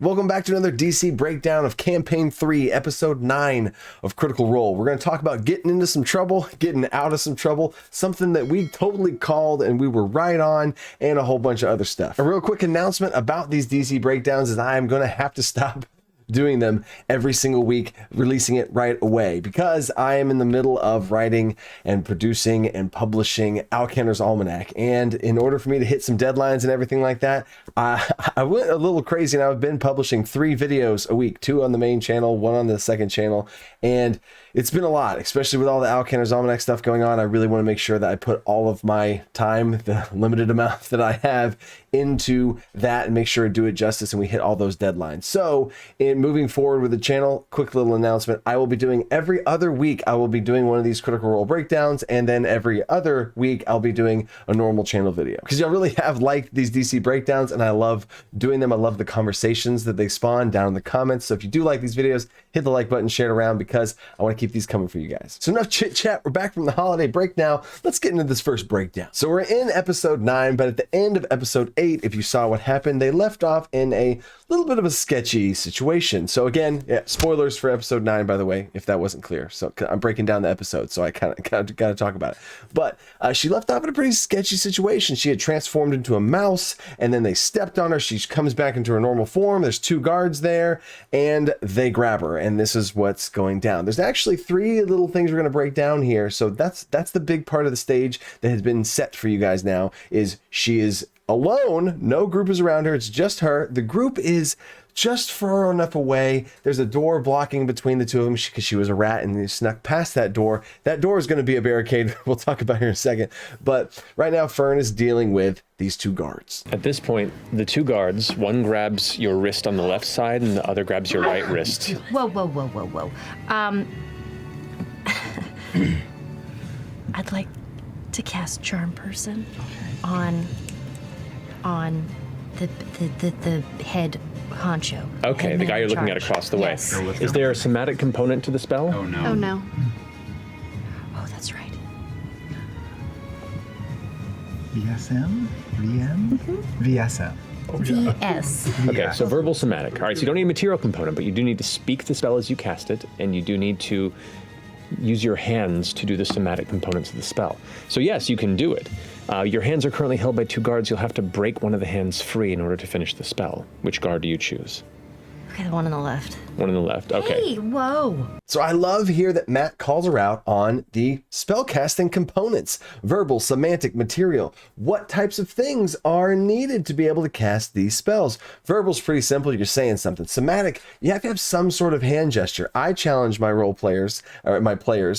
Welcome back to another DC breakdown of Campaign 3, Episode 9 of Critical Role. We're going to talk about getting into some trouble, getting out of some trouble, something that we totally called and we were right on, and a whole bunch of other stuff. A real quick announcement about these DC breakdowns is I am going to have to stop doing them every single week, releasing it right away, because I am in the middle of writing and producing and publishing Alcantar's Almanac. And in order for me to hit some deadlines and everything like that, I went a little crazy, and I've been publishing 3 videos a week, 2 on the main channel, 1 on the second channel. And it's been a lot, especially with all the Alcantar's Almanac stuff going on. I really want to make sure that I put all of my time, the limited amount that I have, into that and make sure I do it justice and we hit all those deadlines. So in moving forward with the channel, quick little announcement, I will be doing every other week, I will be doing one of these Critical Role breakdowns, and then every other week I'll be doing a normal channel video, because y'all really have liked these DC breakdowns and I love doing them. I love the conversations that they spawn down in the comments. So if you do like these videos, hit the like button, share it around, because I want to keep these coming for you guys. So enough chit chat, we're back from the holiday break now. Let's get into this first breakdown. So we're in episode 9, but at the end of episode 8, if you saw what happened, they left off in a little bit of a sketchy situation. So again, yeah, spoilers for episode 9, by the way, if that wasn't clear. So I'm breaking down the episode, so I kind of got to talk about it. But she left off in a pretty sketchy situation. She had transformed into a mouse, and then they stepped on her. She comes back into her normal form. There's 2 guards there, and they grab her, and this is what's going down. There's actually 3 little things we're going to break down here. So that's the big part of the stage that has been set for you guys now, is she is alone. No group is around her. It's just her. The group is just far enough away. There's a door blocking between the two of them because she was a rat and they snuck past that door. That door is going to be a barricade. We'll talk about here in a second. But right now, Fern is dealing with these 2 guards. At this point, the 2 guards, one grabs your wrist on the left side and the other grabs your right wrist. Whoa. I'd like to cast Charm Person on the head honcho. Okay, the guy you're looking at across the way. Yes. Is there a somatic component to the spell? Oh no. Oh no. Oh, that's right. VSM? VM? VSM. VS. Okay, so verbal somatic. All right, so you don't need a material component, but you do need to speak the spell as you cast it, and you do need to use your hands to do the somatic components of the spell. So yes, you can do it. Your hands are currently held by 2 guards. You'll have to break one of the hands free in order to finish the spell. Which guard do you choose? Okay, the one on the left. One on the left, okay. Hey, whoa. So I love here that Matt calls her out on the spellcasting components: verbal, semantic, material. What types of things are needed to be able to cast these spells? Verbal's pretty simple. You're saying something. Somatic, you have to have some sort of hand gesture. I challenge my players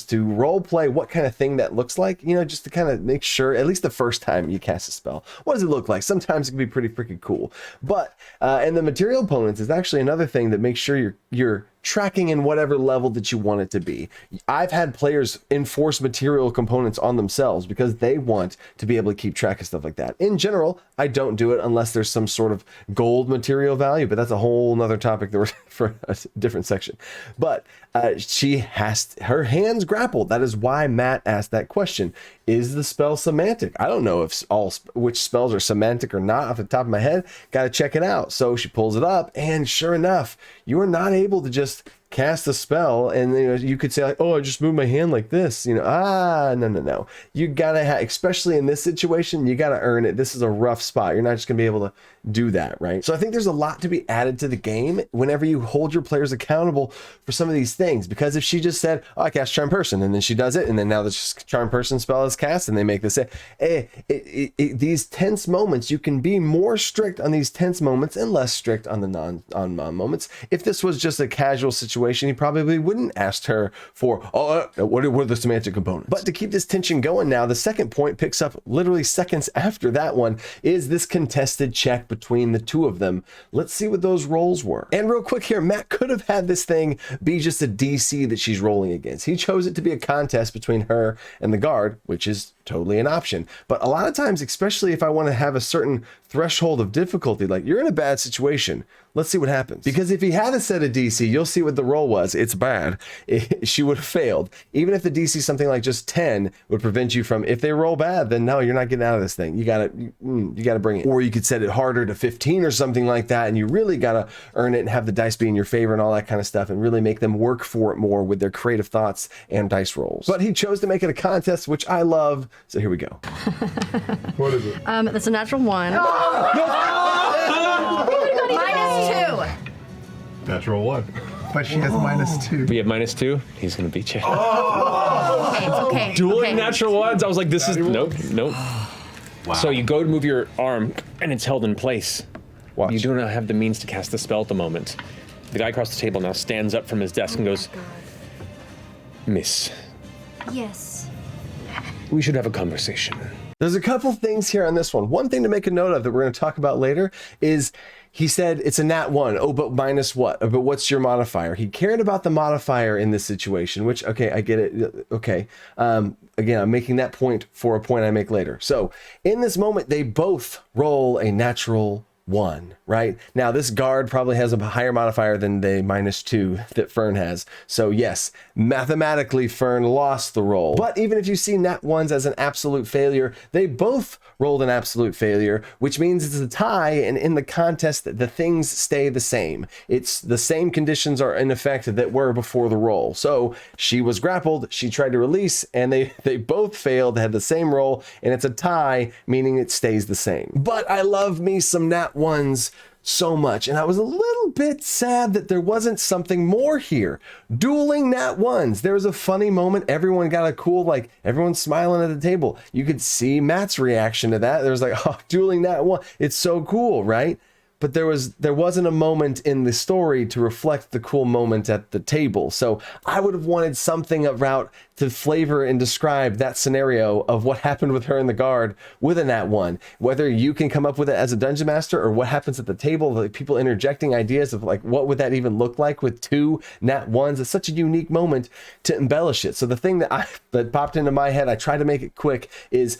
to role play what kind of thing that looks like, just to kind of make sure, at least the first time you cast a spell, what does it look like? Sometimes it can be pretty freaking cool. But, and the material components is actually another thing that makes sure you're tracking in whatever level that you want it to be. I've had players enforce material components on themselves because they want to be able to keep track of stuff like that. In general, I don't do it unless there's some sort of gold material value, but that's a whole nother topic that we're for a different section. But she has her hands grappled. That is why Matt asked that question. Is the spell semantic? I don't know if which spells are semantic or not off the top of my head. Got to check it out. So she pulls it up, and sure enough, you are not able to just cast a spell and you could say like, oh, I just moved my hand like this, no. You gotta have, especially in this situation, you gotta earn it. This is a rough spot. You're not just gonna be able to do that, right? So I think there's a lot to be added to the game whenever you hold your players accountable for some of these things, because if she just said, oh, I cast Charm Person, and then she does it, and then now the Charm Person spell is cast and they make this these tense moments, you can be more strict on these tense moments and less strict on the non moments. If this was just a casual situation, he probably wouldn't ask her for, what are the semantic components? But to keep this tension going now, the second point picks up literally seconds after that one, is this contested check between the 2 of them. Let's see what those rolls were. And real quick here, Matt could have had this thing be just a DC that she's rolling against. He chose it to be a contest between her and the guard, which is totally an option. But a lot of times, especially if I want to have a certain threshold of difficulty, like you're in a bad situation, let's see what happens. Because if he had a set of DC, you'll see what the roll was. It's bad. She would have failed. Even if the DC something like just 10 would prevent you from, if they roll bad, then no, you're not getting out of this thing. You gotta bring it. Or you could set it harder to 15 or something like that, and you really gotta earn it and have the dice be in your favor and all that kind of stuff, and really make them work for it more with their creative thoughts and dice rolls. But he chose to make it a contest, which I love. So here we go. What is it? That's a natural 1. -2. Natural 1. But she has -2. We have -2. He's gonna beat you. Okay. Dueling natural ones. I was like, this is nope. Wow. So you go to move your arm, and it's held in place. Watch. You do not have the means to cast the spell at the moment. The guy across the table now stands up from his desk and goes, Miss, Yes. we should have a conversation. There's a couple things here on this one. One thing to make a note of that we're going to talk about later is he said it's a nat 1. Oh, but minus what? But what's your modifier? He cared about the modifier in this situation, which, okay, I get it. Okay. Again, I'm making that point for a point I make later. So in this moment, they both roll a natural 1, right? Now, this guard probably has a higher modifier than the -2 that Fern has. So yes, mathematically, Fern lost the roll. But even if you see nat 1s as an absolute failure, they both rolled an absolute failure, which means it's a tie, and in the contest, the things stay the same. It's the same conditions are in effect that were before the roll. So she was grappled, she tried to release, and they both failed, had the same roll, and it's a tie, meaning it stays the same. But I love me some nat 1s so much, and I was a little bit sad that there wasn't something more here. Dueling nat 1s. There was a funny moment. Everyone got a cool, like, everyone's smiling at the table. You could see Matt's reaction to that. There was like, oh, dueling nat 1. It's so cool, right? But there wasn't a moment in the story to reflect the cool moment at the table. So I would have wanted something about to flavor and describe that scenario of what happened with her in the guard with a nat 1. Whether you can come up with it as a dungeon master or what happens at the table, like people interjecting ideas of like, what would that even look like with 2 nat 1s? It's such a unique moment to embellish it. So the thing that popped into my head, I try to make it quick, is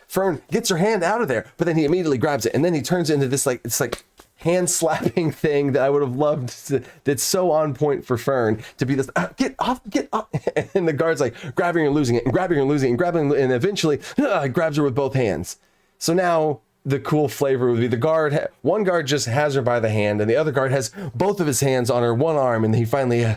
Fern gets her hand out of there, but then he immediately grabs it, and then he turns into this like, it's like hand slapping thing that I would have loved that's so on point for Fern to be this, get off, and the guard's like grabbing her and losing it, and grabbing her and losing it, and grabbing, and eventually grabs her with both hands. So now the cool flavor would be one guard just has her by the hand, and the other guard has both of his hands on her one arm, and he finally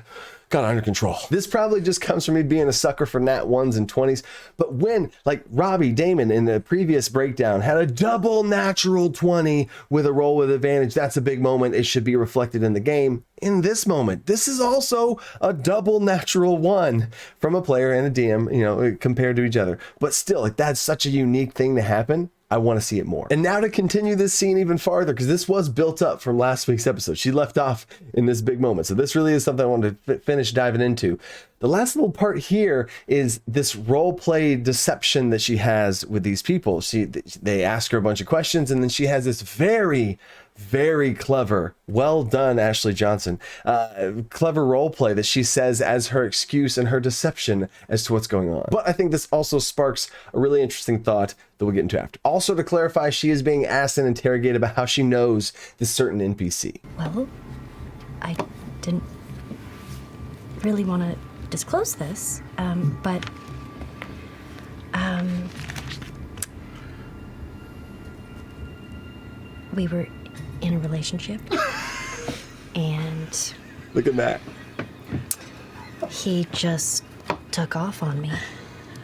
got under control. This probably just comes from me being a sucker for nat 1s and 20s, but when, like Robbie Damon in the previous breakdown had a double natural 20 with a roll with advantage, that's a big moment. It should be reflected in the game. In this moment, this is also a double natural 1 from a player and a DM, compared to each other. But still, like, that's such a unique thing to happen. I want to see it more. And now to continue this scene even farther, because this was built up from last week's episode. She left off in this big moment. So this really is something I wanted to finish diving into. The last little part here is this role play deception that she has with these people. They ask her a bunch of questions, and then she has this very, very clever, well done, Ashley Johnson, clever role play that she says as her excuse and her deception as to what's going on. But I think this also sparks a really interesting thought that we'll get into after. Also, to clarify, she is being asked and interrogated about how she knows this certain NPC. Well, I didn't really want to disclose this, but we were in a relationship, and Look at that. he just took off on me,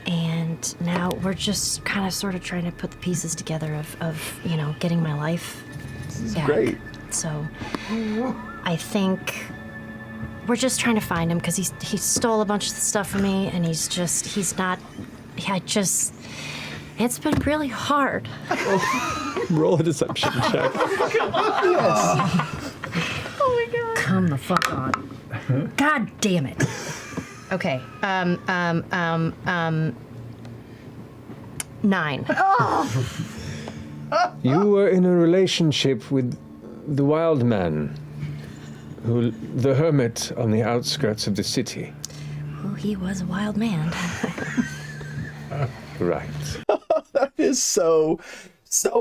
and now we're just kind of sort of trying to put the pieces together of getting my life back. Great. So I think we're just trying to find him because he stole a bunch of stuff from me, and it's been really hard. Roll a deception check. Oh my god. Come the fuck on. God damn it. Okay. 9. You were in a relationship with the wild man, the hermit on the outskirts of the city. Well, he was a wild man. Right. is so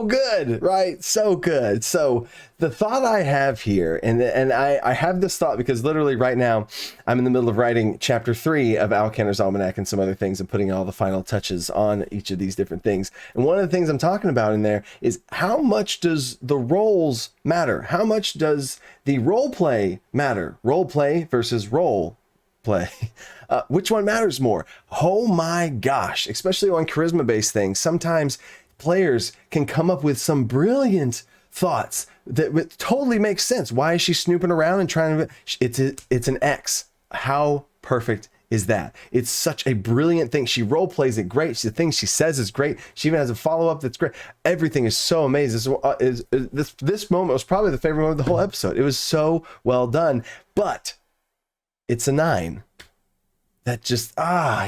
good, right? So good. So the thought I have here, and I have this thought because literally right now I'm in the middle of writing chapter 3 of Al Kenner's Almanac and some other things and putting all the final touches on each of these different things. And one of the things I'm talking about in there is how much does the roles matter? How much does the role play matter? Role play versus role play. Which one matters more? Oh my gosh, especially on charisma based things. Sometimes players can come up with some brilliant thoughts that totally makes sense. Why is she snooping around and trying to, it's an X. How perfect is that? It's such a brilliant thing. She role plays it great. The thing she says is great. She even has a follow-up that's great. Everything is so amazing. This moment was probably the favorite moment of the whole episode. It was so well done, but it's a 9. That just,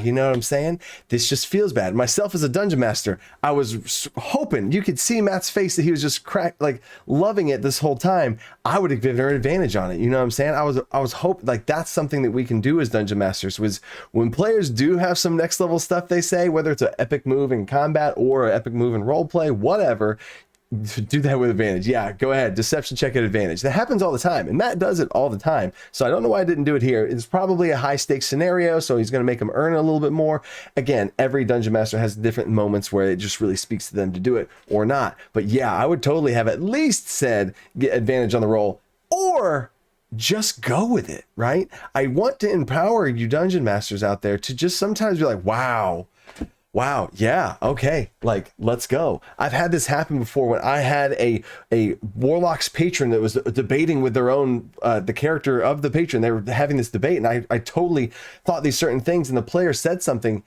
you know what I'm saying? This just feels bad. Myself as a dungeon master, I was hoping you could see Matt's face that he was just loving it this whole time. I would have given her an advantage on it. You know what I'm saying? I was hoping like that's something that we can do as dungeon masters was when players do have some next level stuff they say, whether it's an epic move in combat or an epic move in role play, whatever, do that with advantage. Yeah, go ahead. Deception check at advantage. That happens all the time. And Matt does it all the time. So I don't know why I didn't do it here. It's probably a high stakes scenario. So he's going to make them earn a little bit more. Again, every dungeon master has different moments where it just really speaks to them to do it or not. But yeah, I would totally have at least said get advantage on the roll or just go with it, right? I want to empower you dungeon masters out there to just sometimes be like, wow, yeah, okay, like let's go. I've had this happen before when I had a warlock's patron that was debating with their own the character of the patron. They were having this debate, and I totally thought these certain things, and the player said something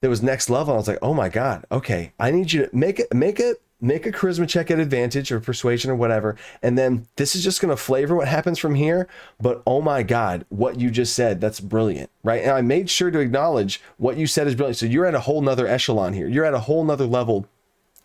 that was next level. I was like, oh my god, okay, I need you to make a charisma check at advantage or persuasion or whatever, and then this is just going to flavor what happens from here. But oh my god, what you just said, that's brilliant, right? And I made sure to acknowledge what you said is brilliant. So you're at a whole nother echelon here. You're at a whole nother level.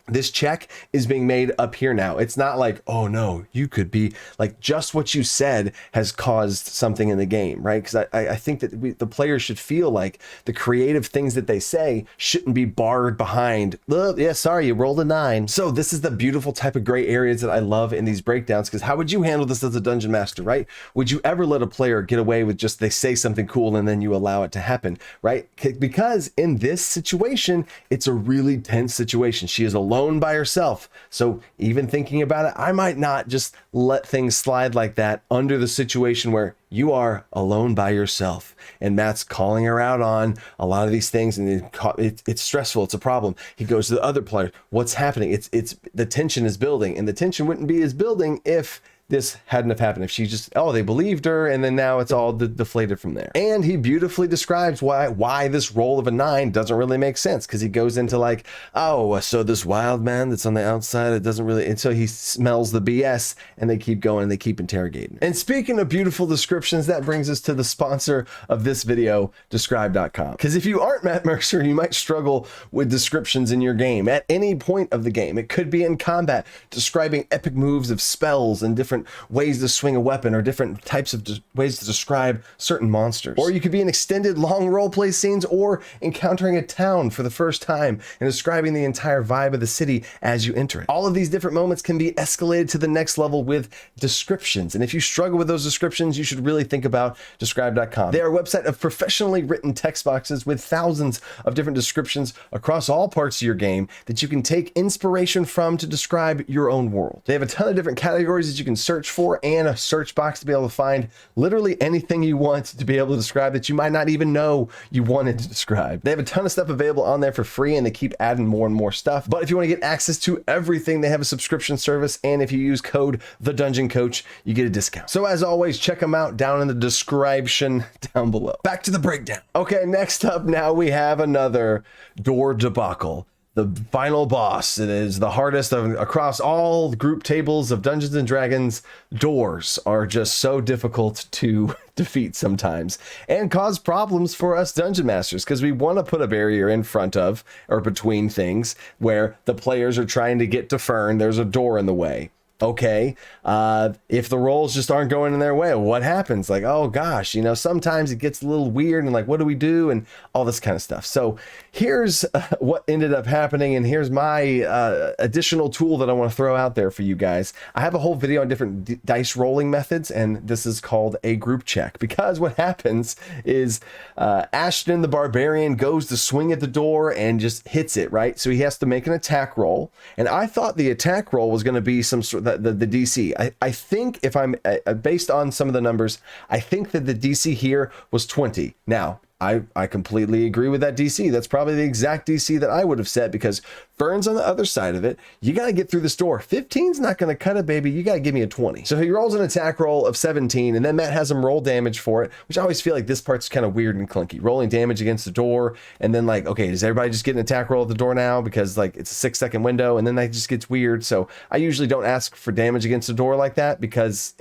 This check is being made up here now. It's not like, oh no, you could be like, just what you said has caused something in the game, right? Because I think that the players should feel like the creative things that they say shouldn't be barred behind, yeah, sorry, you rolled a 9. So this is the beautiful type of gray areas that I love in these breakdowns, because how would you handle this as a dungeon master, right? Would you ever let a player get away with just, they say something cool and then you allow it to happen, right? Because in this situation, it's a really tense situation. She is alone by herself. So even thinking about it, I might not just let things slide like that under the situation where you are alone by yourself and Matt's calling her out on a lot of these things, and it's stressful. It's a problem. He goes to the other player. What's happening? It's the tension is building, and the tension wouldn't be as building if this hadn't have happened. If she just, they believed her, and then now it's all deflated from there. And he beautifully describes why this roll of a 9 doesn't really make sense, because he goes into like, so this wild man that's on the outside, it doesn't really, and so he smells the BS, and they keep going and they keep interrogating. And speaking of beautiful descriptions, that brings us to the sponsor of this video, Describe.com. Because if you aren't Matt Mercer, you might struggle with descriptions in your game at any point of the game. It could be in combat, describing epic moves of spells and different ways to swing a weapon, or different types of ways to describe certain monsters. Or you could be in extended long roleplay scenes, or encountering a town for the first time and describing the entire vibe of the city as you enter it. All of these different moments can be escalated to the next level with descriptions. And if you struggle with those descriptions, you should really think about Describe.com. They are a website of professionally written text boxes with thousands of different descriptions across all parts of your game that you can take inspiration from to describe your own world. They have a ton of different categories that you can search for, and a search box to be able to find literally anything you want to be able to describe that you might not even know you wanted to describe. They have a ton of stuff available on there for free, and they keep adding more and more stuff. But if you want to get access to everything, they have a subscription service, and if you use code TheDungeonCoach, you get a discount. So as always, check them out down in the description down below. Back to the breakdown. Okay, next up now we have another door debacle. The final boss. It is the hardest across all group tables of Dungeons and Dragons. Doors are just so difficult to defeat sometimes, and cause problems for us dungeon masters, because we want to put a barrier in front of or between things where the players are trying to get to Fern. There's a door in the way. Okay, if the rolls just aren't going in their way, what happens? Like, oh gosh, you know, sometimes it gets a little weird and like, what do we do? And all this kind of stuff. So here's what ended up happening. And here's my additional tool that I want to throw out there for you guys. I have a whole video on different dice rolling methods, and this is called a group check, because what happens is Ashton the Barbarian goes to swing at the door and just hits it, right? So he has to make an attack roll. And I thought the attack roll was going to be some sort of the DC. I think if I'm based on some of the numbers, I think that the DC here was 20. Now, I completely agree with that DC. That's probably the exact DC that I would have set, because Fern's on the other side of it. You got to get through this door. 15's not going to cut it, baby. You got to give me a 20. So he rolls an attack roll of 17, and then Matt has him roll damage for it, which I always feel like this part's kind of weird and clunky. Rolling damage against the door, and then like, okay, does everybody just get an attack roll at the door now? Because like it's a 6-second window, and then that just gets weird. So I usually don't ask for damage against the door like that, because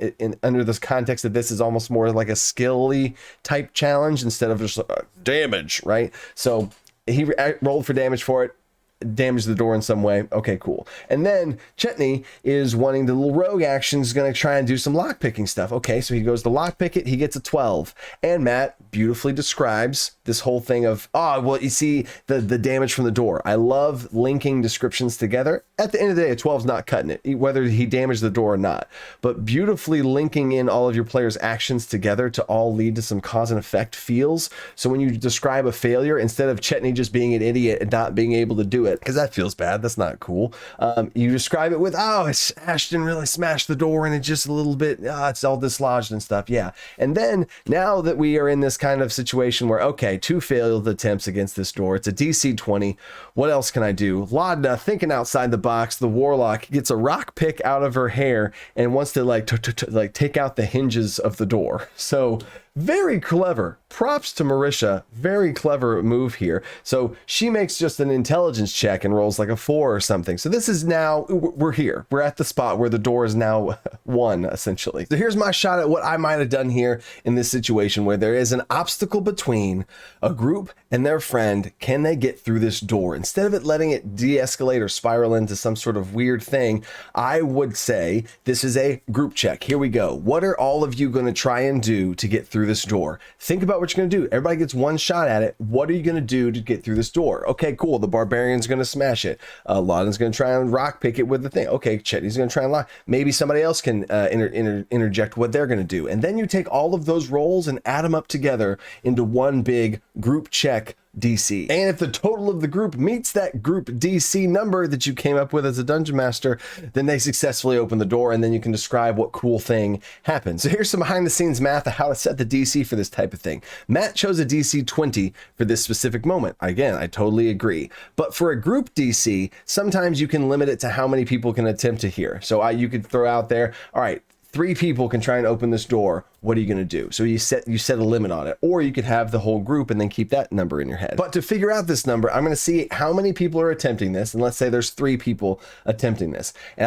under this context of this is almost more like a skilly type challenge instead of just damage, right? So he rolled for damage for it, damage the door in some way. Okay, cool. And then Chetney is wanting the little rogue action, is going to try and do some lock picking stuff. Okay, so he goes to lock pick it, he gets a 12. And Matt beautifully describes this whole thing of, well, you see the damage from the door. I love linking descriptions together. At the end of the day, a 12's not cutting it, whether he damaged the door or not. But beautifully linking in all of your players' actions together to all lead to some cause and effect feels. So when you describe a failure, instead of Chetney just being an idiot and not being able to do it, because that feels bad, that's not cool. You describe it with, it's Ashton really smashed the door and it's just a little bit, it's all dislodged and stuff. Yeah. And then now that we are in this kind of situation where, okay, 2 failed attempts against this door, it's a DC 20. What else can I do? Laudna, thinking outside the box, the warlock gets a rock pick out of her hair and wants to like take out the hinges of the door. So very clever. Props to Marisha. Very clever move here. So she makes just an intelligence check and rolls like a 4 or something. So this is now, we're here. We're at the spot where the door is now 1, essentially. So here's my shot at what I might have done here in this situation where there is an obstacle between a group and their friend. Can they get through this door? Instead of it letting it de-escalate or spiral into some sort of weird thing, I would say this is a group check. Here we go. What are all of you going to try and do to get through this door? Think about what you're going to do. Everybody gets one shot at it. What are you going to do to get through this door? Okay, cool. The barbarian's going to smash it. Lauden's going to try and rock pick it with the thing. Okay, Chetney's going to try and lock. Maybe somebody else can interject what they're going to do. And then you take all of those rolls and add them up together into one big group check DC. And if the total of the group meets that group DC number that you came up with as a dungeon master, then they successfully open the door, and then you can describe what cool thing happens. So here's some behind the scenes math of how to set the DC for this type of thing. Matt chose a DC 20 for this specific moment. Again, I totally agree. But for a group DC, sometimes you can limit it to how many people can attempt to hear. So you could throw out there, all right, 3 people can try and open this door. What are you going to do? So you set a limit on it, or you could have the whole group and then keep that number in your head. But to figure out this number, I'm going to see how many people are attempting this. And let's say there's 3 people attempting this. And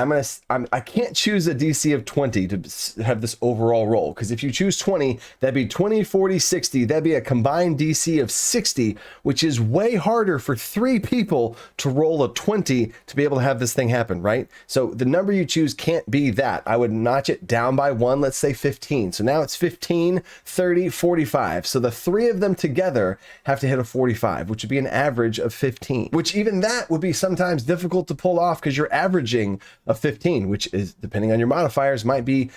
I can't choose a DC of 20 to have this overall roll. Because if you choose 20, that'd be 20, 40, 60. That'd be a combined DC of 60, which is way harder for 3 people to roll a 20 to be able to have this thing happen, right? So the number you choose can't be that. I would notch it down by 1, let's say 15. So now it's 15, 30, 45. So the 3 of them together have to hit a 45, which would be an average of 15, which even that would be sometimes difficult to pull off because you're averaging a 15, which is, depending on your modifiers, might be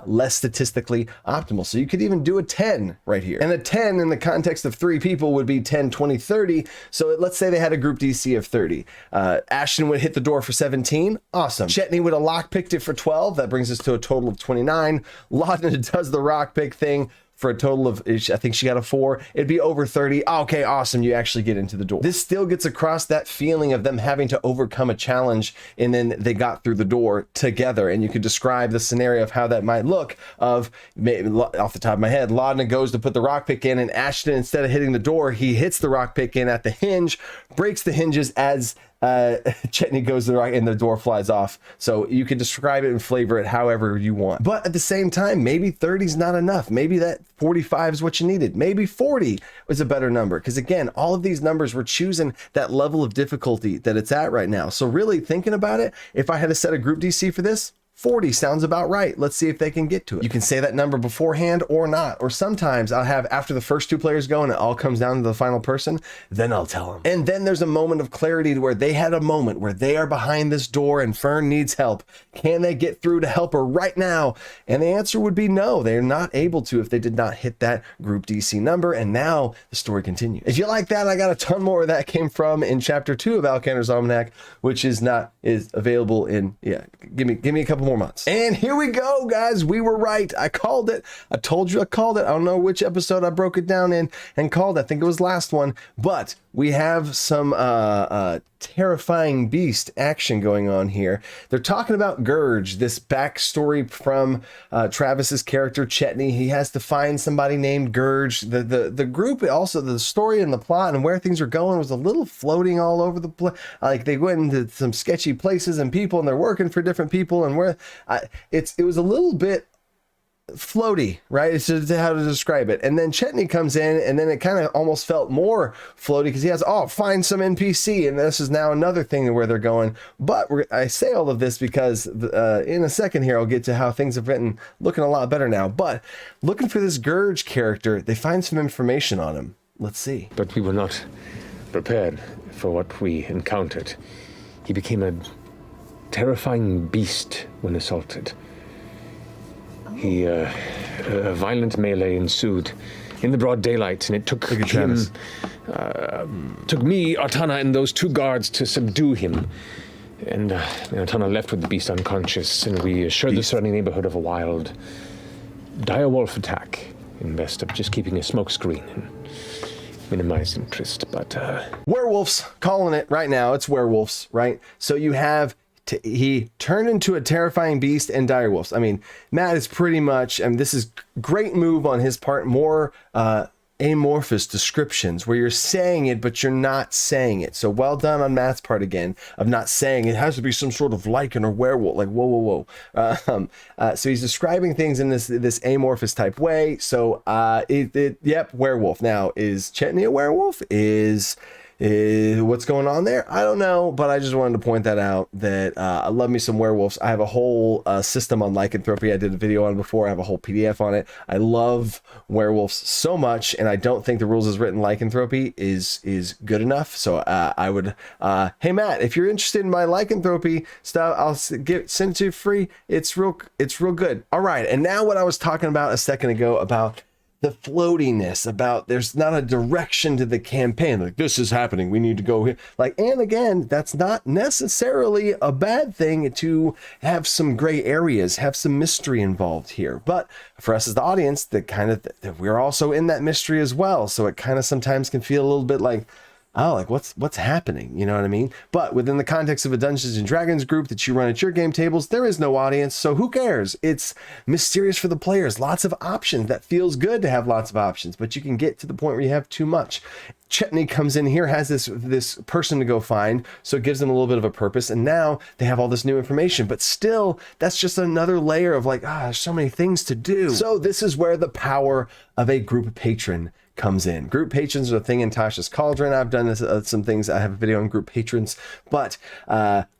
less statistically optimal. So you could even do a 10 right here. And a 10 in the context of 3 people would be 10, 20, 30. So let's say they had a group DC of 30. Ashton would hit the door for 17. Awesome. Chetney would have lockpicked it for 12. That brings us to a total of 29. Laudna does the rock pick thing for a total of, I think she got a 4. It'd be over 30. Okay, awesome. You actually get into the door. This still gets across that feeling of them having to overcome a challenge, and then they got through the door together. And you could describe the scenario of how that might look. Of maybe, off the top of my head, Laudna goes to put the rock pick in, and Ashton, instead of hitting the door, he hits the rock pick in at the hinge, breaks the hinges as Chetney goes to the right and the door flies off. So you can describe it and flavor it however you want. But at the same time, maybe 30 is not enough. Maybe that 45 is what you needed. Maybe 40 was a better number. Because again, all of these numbers, we're choosing that level of difficulty that it's at right now. So really thinking about it, if I had to set a group DC for this, 40 sounds about right. Let's see if they can get to it. You can say that number beforehand or not. Or sometimes I'll have, after the first two players go and it all comes down to the final person, then I'll tell them. And then there's a moment of clarity to where they had a moment where they are behind this door and Fern needs help. Can they get through to help her right now? And the answer would be no. They're not able to if they did not hit that group DC number. And now the story continues. If you like that, I got a ton more of that came from in chapter 2 of Alexander's Almanac, which is available in, give me a couple more months. And here we go, guys. We were right. I called it. I told you I called it. I don't know which episode I broke it down in and called. I think it was last one, but we have some terrifying beast action going on here. They're talking about Gurge, this backstory from Travis's character Chetney. He has to find somebody named Gurge. The group, also the story and the plot and where things are going was a little floating all over the place. Like they went into some sketchy places and people, and they're working for different people, and where it was a little bit floaty, right? It's just how to describe it. And then Chetney comes in, and then it kind of almost felt more floaty because he has, find some NPC, and this is now another thing where they're going. But I say all of this because in a second here, I'll get to how things have been looking a lot better now. But looking for this Gurge character, they find some information on him. Let's see. But we were not prepared for what we encountered. He became a terrifying beast when assaulted. A violent melee ensued in the broad daylight, and it took me, Artana, and those two guards to subdue him. And Artana left with the beast unconscious, and we assured the surrounding neighborhood of a wild direwolf attack in best of just keeping a smokescreen and minimize interest. But werewolves, calling it right now. It's werewolves, right? So you have he turned into a terrifying beast and direwolves. I mean, Matt is pretty much, and this is great move on his part, more amorphous descriptions where you're saying it, but you're not saying it. So well done on Matt's part again of not saying it has to be some sort of lichen or werewolf. Like, whoa. So he's describing things in this amorphous type way. So yep, werewolf. Now, is Chetney a werewolf? What's going on there? I don't know, but I just wanted to point that out, that I love me some werewolves. I have a whole system on lycanthropy I did a video on before. I have a whole PDF on it. I love werewolves so much, and I don't think the rules as written lycanthropy is good enough. So I would, hey Matt, if you're interested in my lycanthropy stuff, I'll send it to you free. It's real good. All right, and now what I was talking about a second ago about the floatiness, about there's not a direction to the campaign, like this is happening, we need to go here, like, and again, that's not necessarily a bad thing to have some gray areas, have some mystery involved here. But for us as the audience, that we're also in that mystery as well, so it kind of sometimes can feel a little bit like, oh, like what's happening? You know what I mean? But within the context of a Dungeons and Dragons group that you run at your game tables, there is no audience, so who cares? It's mysterious for the players. Lots of options. That feels good to have lots of options, but you can get to the point where you have too much. Chetney comes in here, has this person to go find, so it gives them a little bit of a purpose, and now they have all this new information, but still, that's just another layer of like, there's so many things to do. So this is where the power of a group patron comes in. Group patrons are a thing in Tasha's Cauldron. I've done this, some things. I have a video on group patrons, but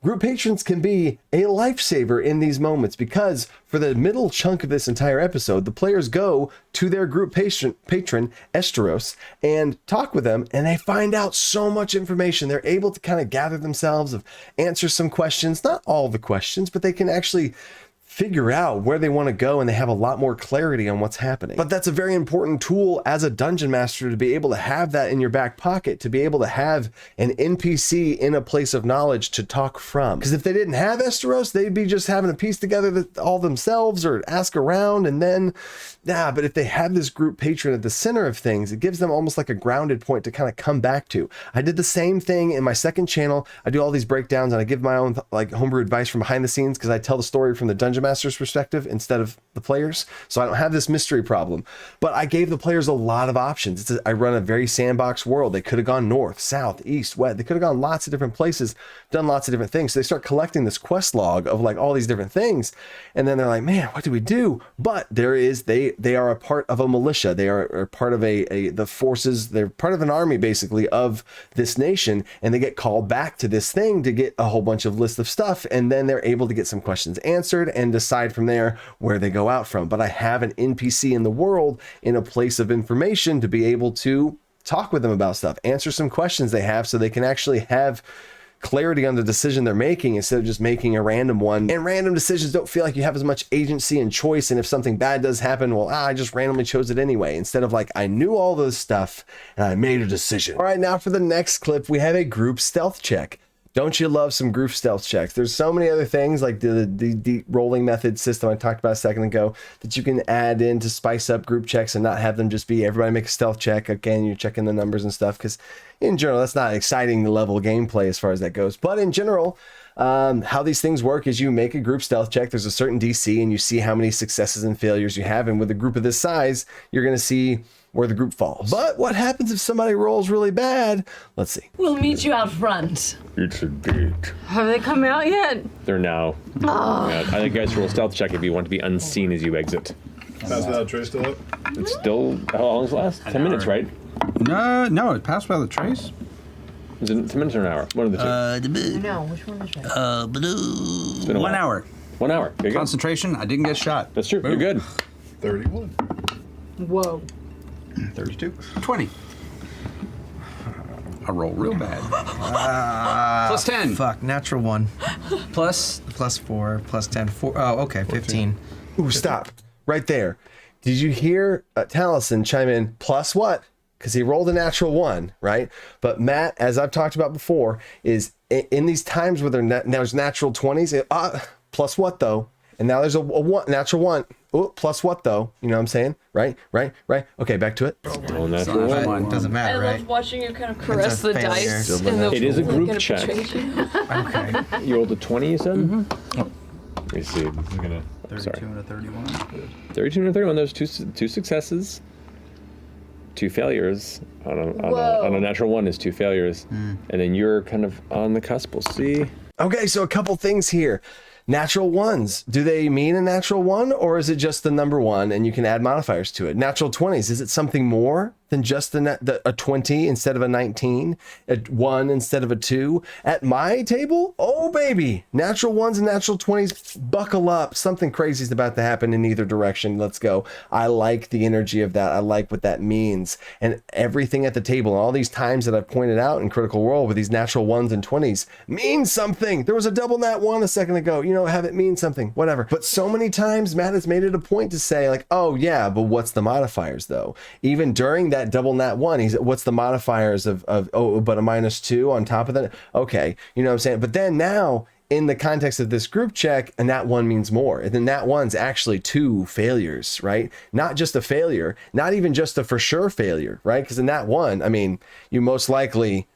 group patrons can be a lifesaver in these moments, because for the middle chunk of this entire episode, the players go to their group patron Esteros and talk with them, and they find out so much information. They're able to kind of gather themselves, answer some questions, not all the questions, but they can actually figure out where they want to go, and they have a lot more clarity on what's happening. But that's a very important tool as a dungeon master, to be able to have that in your back pocket, to be able to have an NPC in a place of knowledge to talk from. Because if they didn't have Esteros, they'd be just having to piece together all themselves or ask around, and then but if they have this group patron at the center of things, it gives them almost like a grounded point to kind of come back to. I did the same thing in my second channel. I do all these breakdowns, and I give my own like homebrew advice from behind the scenes, because I tell the story from the dungeon master's perspective instead of the players. So I don't have this mystery problem, but I gave the players a lot of options. I run a very sandbox world. They could have gone north, south, east, west. They could have gone lots of different places, done lots of different things. So they start collecting this quest log of like all these different things. And then they're like, man, what do we do? But they are a part of a militia. They are part of the forces. They're part of an army basically of this nation. And they get called back to this thing to get a whole bunch of list of stuff. And then they're able to get some questions answered and decide from there where they go out from. But I have an NPC in the world in a place of information to be able to talk with them about stuff, answer some questions they have so they can actually have clarity on the decision they're making instead of just making a random one. And random decisions don't feel like you have as much agency and choice. And if something bad does happen, well, I just randomly chose it anyway, instead of like, I knew all this stuff and I made a decision. All right, now for the next clip, we have a group stealth check. Don't you love some group stealth checks? There's so many other things like the rolling method system I talked about a second ago that you can add in to spice up group checks and not have them just be everybody make a stealth check. Again, you're checking the numbers and stuff because in general, that's not exciting level of gameplay as far as that goes. But in general, how these things work is you make a group stealth check. There's a certain DC and you see how many successes and failures you have. And with a group of this size, you're going to see where the group falls. But what happens if somebody rolls really bad? Let's see. We'll meet you out front. It's a date. Have they come out yet? They're now. Yeah, I think guys roll stealth check if you want to be unseen as you exit. Pass without trace still up? It's still, how long does it last? 10 minutes, right? No, it passed without a trace. Is it 10 minutes or an hour? One of the two. No, which one is right? It's been a 1 while. hour. 1 hour. There you go. Concentration, I didn't get shot. That's true. You're good. 31. Whoa. 32. 20. I roll real bad. Plus 10. Fuck, natural 1. Plus. Plus 4, plus 10. 4. Oh, okay, 15. Ooh, stop. Right there. Did you hear Taliesin chime in, plus what? Because he rolled a natural 1, right? But Matt, as I've talked about before, is in these times where there's natural 20s, plus what though? And now there's a one, natural 1. Ooh, plus what though? You know what I'm saying? Right. Okay, back to it. Roll natural But one. Doesn't I matter, love right? watching you kind of caress a the failure. dice. Still And the It is a group gonna check. betray you. Okay. You rolled a 20, you said? Let me see. I'm gonna. 32 and a 31. 32 and a 31. There's two successes, 2 failures. On a natural 1 is 2 failures, and then you're kind of on the cusp. We'll see. Okay, so a couple things here. Natural 1s, do they mean a natural 1 or is it just the number 1 and you can add modifiers to it? Natural 20s, is it something more than just a 20 instead of a 19, a 1 instead of a 2? At my table, oh baby, natural 1s and natural 20s, buckle up. Something crazy is about to happen in either direction. Let's go. I like the energy of that. I like what that means. And everything at the table, and all these times that I've pointed out in Critical Role with these natural 1s and 20s means something. There was a double nat 1 a second ago. You know, have it mean something, whatever. But so many times Matt has made it a point to say like, oh yeah, but what's the modifiers though? Even during that double nat 1, he's what's the modifiers of oh, but a -2 on top of that? Okay, you know what I'm saying? But then now in the context of this group check, a nat 1 means more. And the nat 1's actually 2 failures, right? Not just a failure, not even just a for sure failure, right? Because a nat 1, I mean, you most likely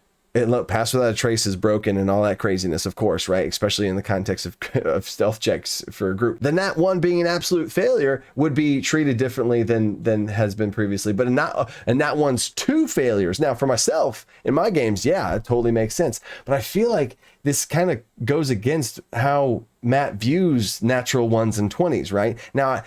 pass without a trace is broken and all that craziness, of course, right? Especially in the context of stealth checks for a group. The nat 1 being an absolute failure would be treated differently than has been previously. But a nat 1's 2 failures. Now, for myself, in my games, yeah, it totally makes sense. But I feel like this kind of goes against how Matt views natural 1s and 20s, right? Now,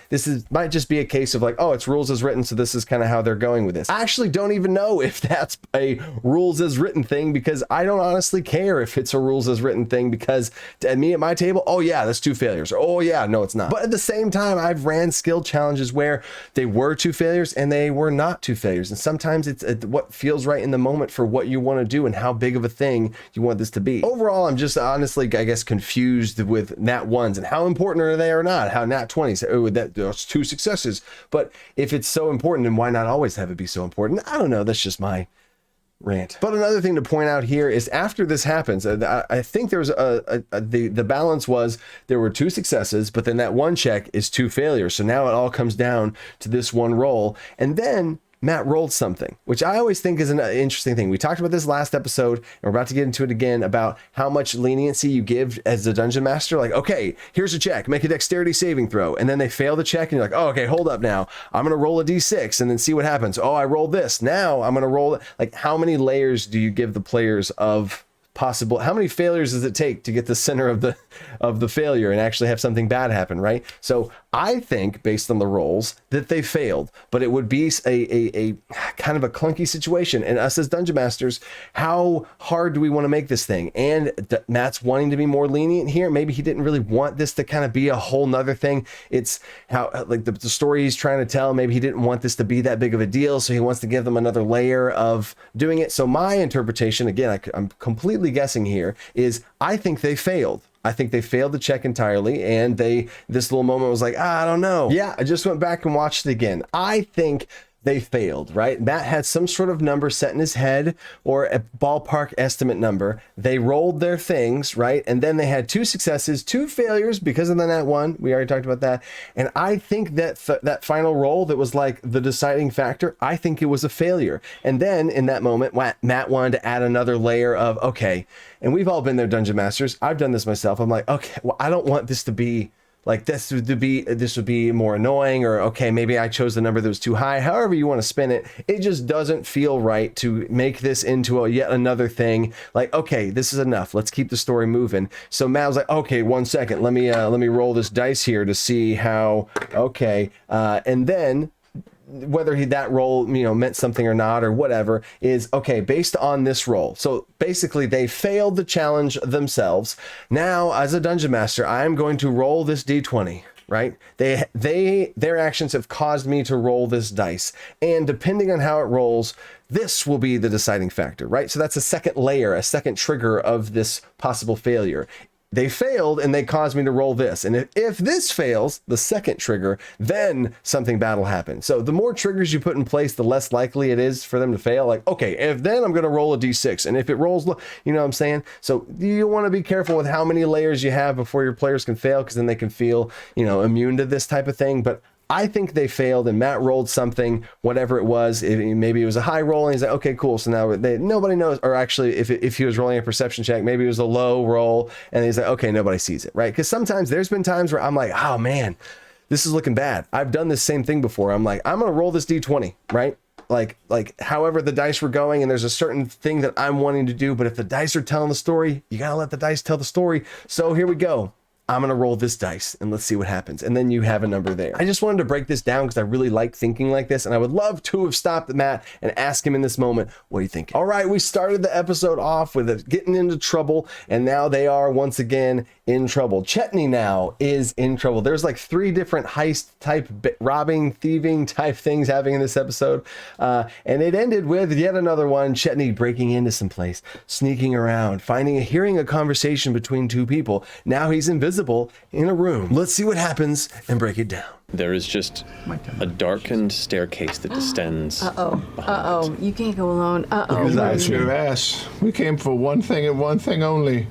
might just be a case of like, oh, it's rules as written, so this is kind of how they're going with this. I actually don't even know if that's a rules as written thing because I don't honestly care if it's a rules as written thing because at my table, oh yeah, that's 2 failures. Or, oh yeah, no, it's not. But at the same time, I've ran skill challenges where they were 2 failures and they were not 2 failures. And sometimes it's what feels right in the moment for what you want to do and how big of a thing you want this to be. Overall, I'm just honestly, I guess, confused with nat 1s and how important are they or not. How nat 20s, oh, that's 2 successes. But if it's so important, then why not always have it be so important? I don't know. That's just my rant. But another thing to point out here is after this happens, I think there's the balance was there were 2 successes, but then that 1 check is 2 failures. So now it all comes down to this 1 roll. And then Matt rolled something, which I always think is an interesting thing. We talked about this last episode, and we're about to get into it again about how much leniency you give as a dungeon master. Like, okay, here's a check, make a dexterity saving throw, and then they fail the check, and you're like, oh, okay, hold up now. I'm going to roll a d6 and then see what happens. Oh, I rolled this. Now I'm going to roll it. Like, how many layers do you give the players of possible? How many failures does it take to get the center of the failure and actually have something bad happen, right? So I think, based on the rolls, that they failed, but it would be a kind of a clunky situation. And us as dungeon masters, how hard do we want to make this thing? And Matt's wanting to be more lenient here. Maybe he didn't really want this to kind of be a whole nother thing. It's how, like, the story he's trying to tell, maybe he didn't want this to be that big of a deal, so he wants to give them another layer of doing it. So my interpretation, again, I'm completely guessing here, is I think they failed. I think they failed to check entirely, and this little moment was like, I don't know. Yeah, I just went back and watched it again. I think they failed, right? Matt had some sort of number set in his head, or a ballpark estimate number. They rolled their things, right? And then they had 2 successes, 2 failures because of the nat 1. We already talked about that. And I think that that final roll that was like the deciding factor, I think it was a failure. And then in that moment, Matt wanted to add another layer of, okay, and we've all been there, dungeon masters. I've done this myself. I'm like, okay, well, I don't want this to be like this would be more annoying, or okay, maybe I chose the number that was too high. However you want to spin it, it just doesn't feel right to make this into yet another thing. Like, okay, this is enough. Let's keep the story moving. So Matt was like, okay, 1 second. Let me roll this dice here to see how. Okay, and then, whether that roll, meant something or not, or whatever, is okay based on this roll. So basically they failed the challenge themselves. Now, as a dungeon master, I'm going to roll this d20, right? Their actions have caused me to roll this dice, and depending on how it rolls, this will be the deciding factor, right? So that's a second layer, a second trigger of this possible failure. They failed and they caused me to roll this. And if this fails, the second trigger, then something bad will happen. So the more triggers you put in place, the less likely it is for them to fail. Like, okay, if then I'm going to roll a d6. And if it rolls, you know what I'm saying? So you want to be careful with how many layers you have before your players can fail, because then they can feel, immune to this type of thing. But I think they failed, and Matt rolled something, whatever it was. Maybe it was a high roll, and he's like, okay, cool. So now nobody knows, or actually, if he was rolling a perception check, maybe it was a low roll, and he's like, okay, nobody sees it, right? Because sometimes there's been times where I'm like, oh man, this is looking bad. I've done this same thing before. I'm like, I'm gonna roll this d20, right? Like however the dice were going, and there's a certain thing that I'm wanting to do, but if the dice are telling the story, you gotta let the dice tell the story. So here we go. I'm going to roll this dice and let's see what happens. And then you have a number there. I just wanted to break this down because I really like thinking like this. And I would love to have stopped Matt and asked him in this moment, what do you think? All right, we started the episode off with it getting into trouble. And now they are once again in trouble. Chetney now is in trouble. There's like 3 different heist type, robbing, thieving type things happening in this episode. And it ended with yet another one. Chetney breaking into some place, sneaking around, hearing a conversation between 2 people. Now he's invisible in a room. Let's see what happens and break it down. There is just a darkened staircase that descends. You can't go alone. That's your ass. We came for one thing and one thing only.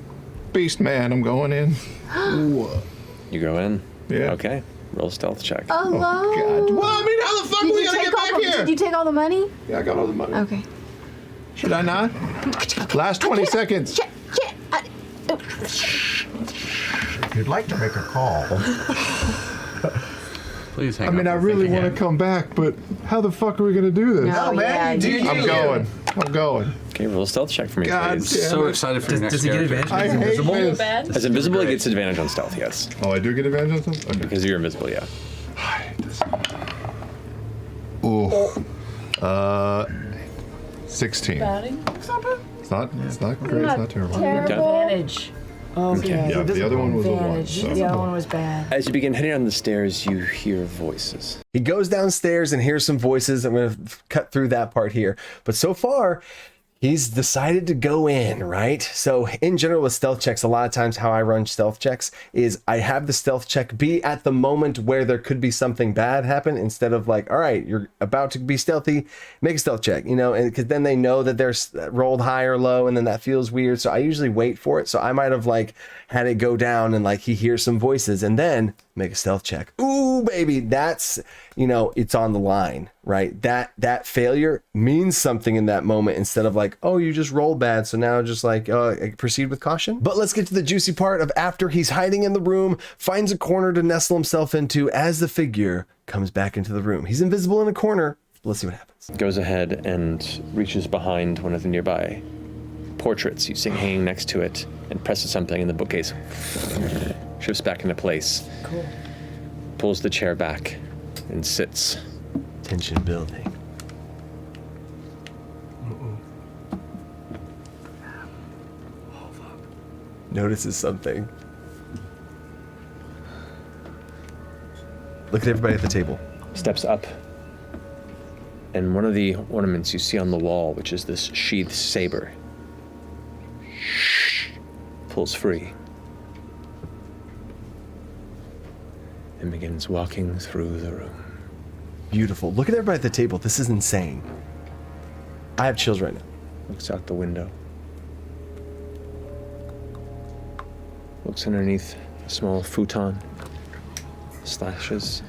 Beast man, I'm going in. You go in? Yeah. Okay. Roll a stealth check. Hello. God. Well, I mean, how the fuck are we gonna get back here? Did you take all the money? Yeah, I got all the money. Okay. Should I not? Last 20 seconds. Shit. If you'd like to make a call, Please hang I mean, up I your really thinking want to hat. come back, but how the fuck are we gonna do this? No, man. I'm going. Okay, roll a stealth check for me, God please. damn So it. excited for your next Does he get character. advantage? I hate Invisible? this. Bad. As invisible, he great. gets advantage on stealth, yes. Oh, I do get advantage on something? Okay. Because you're invisible, yeah. I hate this. Ooh. 16. Batting? It's not great, it's not terrible. Advantage. Okay. Yeah, the other one was a 1. Advantage. So. The other one was bad. As you begin heading down the stairs, you hear voices. He goes downstairs and hears some voices. I'm going to cut through that part here. But so far, he's decided to go in, right? So in general with stealth checks, a lot of times how I run stealth checks is I have the stealth check be at the moment where there could be something bad happen, instead of like, all right, you're about to be stealthy, make a stealth check, and because then they know that they're rolled high or low, and then that feels weird. So I usually wait for it. So I might have like had it go down and like he hears some voices, and then make a stealth check. Ooh, baby, that's, it's on the line, right? That failure means something in that moment instead of like, oh, you just rolled bad, so now just like proceed with caution. But let's get to the juicy part of after he's hiding in the room, finds a corner to nestle himself into as the figure comes back into the room. He's invisible in a corner. Let's see what happens. Goes ahead and reaches behind one of the nearby portraits you see hanging next to it and presses something in the bookcase. Shifts back into place. Cool. Pulls the chair back and sits. Tension building. Notices something. Look at everybody at the table. Steps up. And one of the ornaments you see on the wall, which is this sheathed saber, pulls free and begins walking through the room. Beautiful. Look at everybody at the table. This is insane. I have chills right now. Looks out the window. Looks underneath a small futon. Slashes.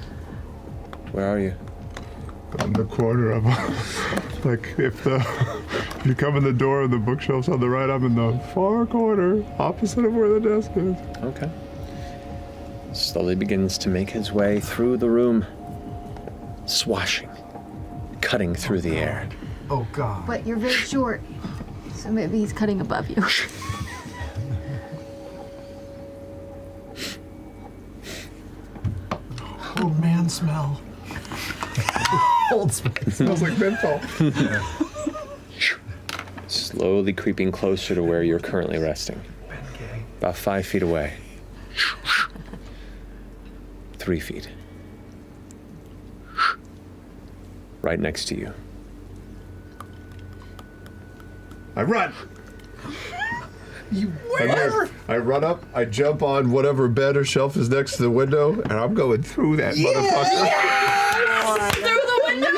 Where are you? On the corner of like if you come in the door and the bookshelf's on the right, I'm in the far corner, opposite of where the desk is. Okay. Slowly begins to make his way through the room, swashing, cutting through the air. Oh God. But you're very short, so maybe he's cutting above you. Oh man, smell. Old smell. Smells like menthol. Slowly creeping closer to where you're currently resting. About 5 feet away. 3 feet. Right next to you. I run. I run up, I jump on whatever bed or shelf is next to the window, and I'm going through that motherfucker. Through the window?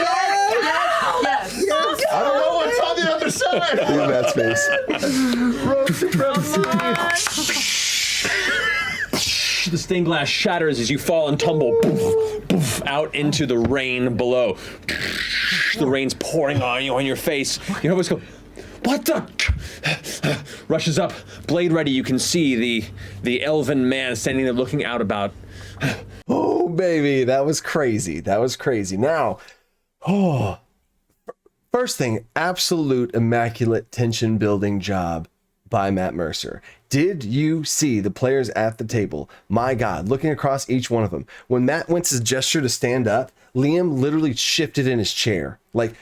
Yes. I don't know what's on the other side. Look at that space. The stained glass shatters as you fall and tumble poof, poof, out into the rain below. The rain's pouring on you, on your face. You always go, what the? Rushes up, blade ready. You can see the elven man standing there looking out about. Oh, baby, that was crazy. That was crazy. Now, first thing, absolute immaculate tension building job by Matt Mercer. Did you see the players at the table? My God, looking across each one of them. When Matt went to gesture to stand up, Liam literally shifted in his chair. Like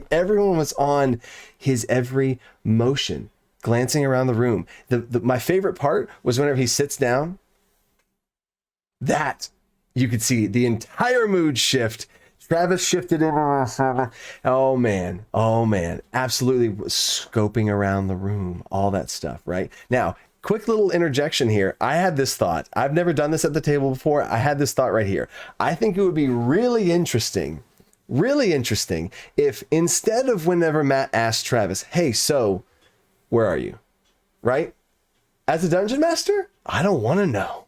everyone was on his every motion, glancing around the room. My favorite part was whenever he sits down, that you could see the entire mood shift. Travis shifted in. Oh man, absolutely scoping around the room, all that stuff, right? Now, quick little interjection here. I had this thought. I've never done this at the table before. I had this thought right here. I think it would be really interesting if instead of whenever Matt asked Travis, hey, so where are you? Right? As a dungeon master, I don't want to know.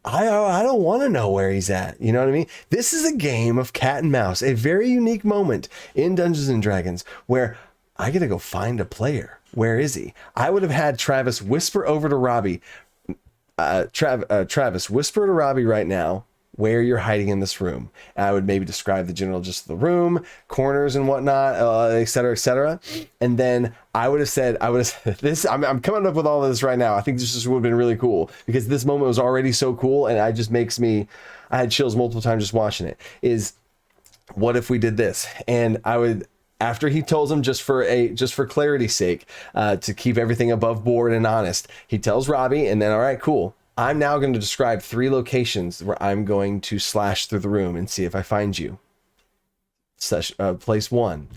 I don't want to know where he's at. You know what I mean? This is a game of cat and mouse, a very unique moment in Dungeons and Dragons where I got to go find a player. Where is he? I would have had Travis whisper over to Robbie. Travis, whisper to Robbie right now where you're hiding in this room. I would maybe describe the general gist of the room, corners and whatnot, et cetera, et cetera. And then I would have said this. I'm coming up with all of this right now. I think this just would have been really cool because this moment was already so cool, and I had chills multiple times just watching it. Is what if we did this? And I would, after he tells him just for clarity's sake, to keep everything above board and honest, he tells Robbie, and then all right, cool. I'm now going to describe 3 locations where I'm going to slash through the room and see if I find you. Place 1,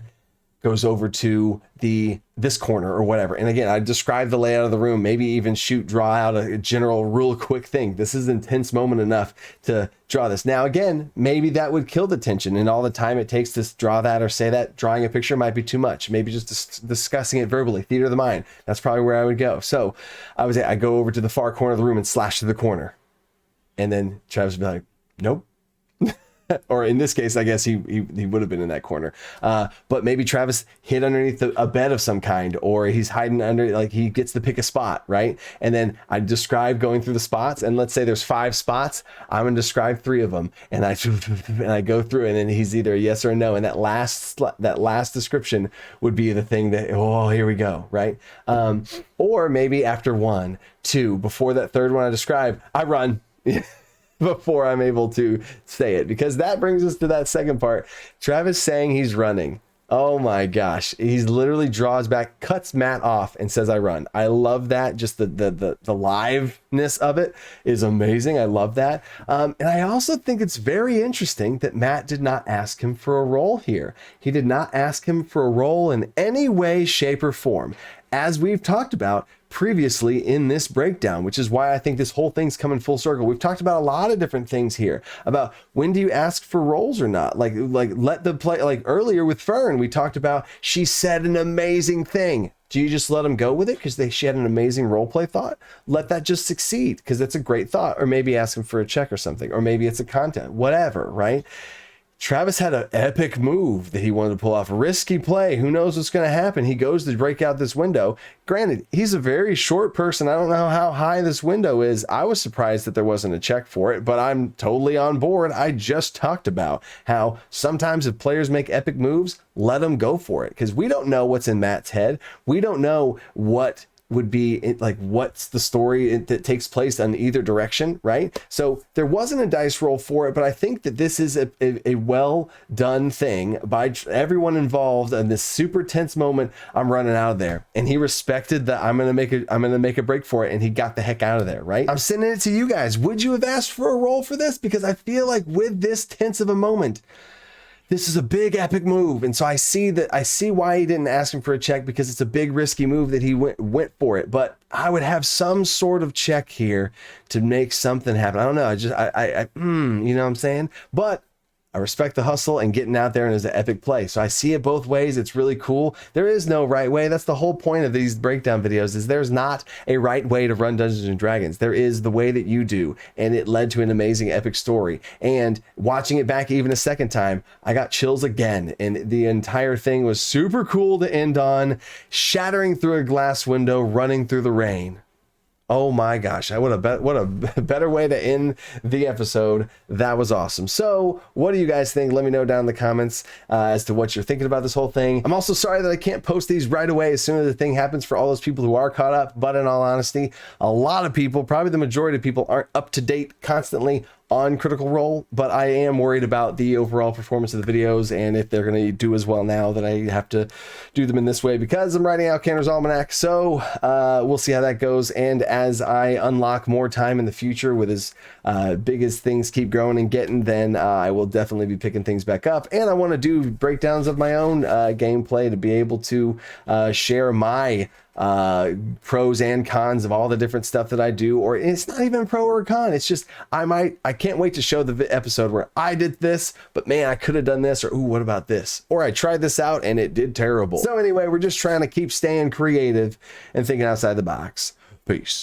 goes over to this corner or whatever. And again, I describe the layout of the room, maybe even draw out a general real quick thing. This is an intense moment enough to draw this. Now, again, maybe that would kill the tension and all the time it takes to draw that or say that. Drawing a picture might be too much. Maybe just discussing it verbally, theater of the mind. That's probably where I would go. So I go over to the far corner of the room and slash to the corner. And then Travis would be like, nope. Or in this case, I guess he would have been in that corner. But maybe Travis hid underneath a bed of some kind, or he's hiding under, like he gets to pick a spot, right? And then I describe going through the spots, and let's say there's 5 spots. I'm gonna describe 3 of them, and I go through, and then he's either a yes or a no. And that last description would be the thing that, oh, here we go, right? Or maybe after 1, 2, before that third one I describe, I run. Before I'm able to say it, because that brings us to that second part. Travis saying he's running. Oh my gosh. He's literally draws back, cuts Matt off and says, I run. I love that. Just the liveness of it is amazing. I love that. And I also think it's very interesting that Matt did not ask him for a role here. He did not ask him for a role in any way, shape, or form. As we've talked about previously in this breakdown, which is why I think this whole thing's coming full circle. We've talked about a lot of different things here about when do you ask for roles or not? Like let the play, like earlier with Fern, we talked about, she said an amazing thing. Do you just let them go with it because she had an amazing role play thought? Let that just succeed because that's a great thought. Or maybe ask them for a check or something, or maybe it's a content, whatever, right? Travis had an epic move that he wanted to pull off. A risky play. Who knows what's going to happen? He goes to break out this window. Granted, he's a very short person. I don't know how high this window is. I was surprised that there wasn't a check for it, but I'm totally on board. I just talked about how sometimes if players make epic moves, let them go for it. Because we don't know what's in Matt's head. We don't know what would be like, what's the story that takes place in either direction, right? So there wasn't a dice roll for it, but I think that this is a well done thing by everyone involved in this super tense moment. I'm running out of there, and he respected that. I'm gonna make a break for it, and he got the heck out of there, right? I'm sending it to you guys. Would you have asked for a roll for this? Because I feel like with this tense of a moment, this is a big epic move. And so I see why he didn't ask him for a check, because it's a big risky move that he went for it. But I would have some sort of check here to make something happen. I don't know. You know what I'm saying? But I respect the hustle and getting out there, and it's an epic play. So I see it both ways. It's really cool. There is no right way. That's the whole point of these breakdown videos, is there's not a right way to run Dungeons and Dragons. There is the way that you do, and it led to an amazing epic story. And watching it back even a second time, I got chills again, and the entire thing was super cool to end on. Shattering through a glass window, running through the rain. Oh my gosh, what a better way to end the episode. That was awesome. So what do you guys think? Let me know down in the comments as to what you're thinking about this whole thing. I'm also sorry that I can't post these right away as soon as the thing happens for all those people who are caught up. But in all honesty, a lot of people, probably the majority of people, aren't up to date constantly on Critical Role, but I am worried about the overall performance of the videos and if they're going to do as well now that I have to do them in this way because I'm writing out Cantor's Almanac. So we'll see how that goes. And as I unlock more time in the future with as big as things keep growing and getting, then I will definitely be picking things back up. And I want to do breakdowns of my own gameplay to be able to share my pros and cons of all the different stuff that I do. Or it's not even pro or con, it's just I can't wait to show the episode where I did this, but man, I could have done this, or ooh, what about this, or I tried this out and it did terrible. So anyway, we're just trying to keep staying creative and thinking outside the box. Peace.